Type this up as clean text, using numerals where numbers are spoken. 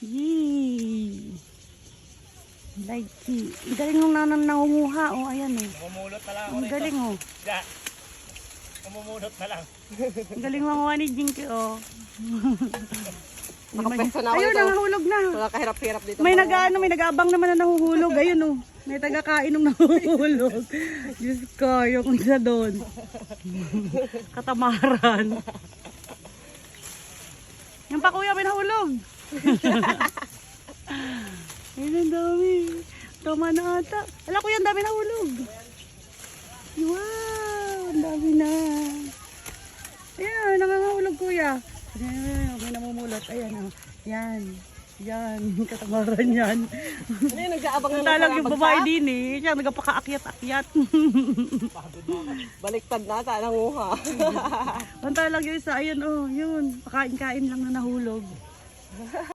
Yay! Likey. Ang galing nung nangunguha. Oh, ayan eh. Mamumulot na lang ako Ang rito. galing oh. Diyan. Mamumulot na lang. Ang galing manguha ni Jinky oh. Nakapwesto na ako Ayun, dito. nangahulog na. Wala kahirap-hirap dito. May may nag-aabang naman na nahuhulog. Ayun oh. May taga-kain ng nahuhulog. Diyos ko, yung isa doon. Katamaran. Yan pa kuya, may nahulog. Ayun, ang dami. Tama na ata. Ala kuya, ang dami nahulog. Wow, ang dami na. Ayan, nangangahulog kuya. Ayan, may namumulot. Ayan oh. Yan. Yan, katamaran yan. Ano yun, nag-aabang na Talag yung babae din eh. Siya nagpaka-akyat-akyat. Baliktad na, nanguha. Ang talag yung isa, ayan oh, yun. Pakain-kain lang na nahulog.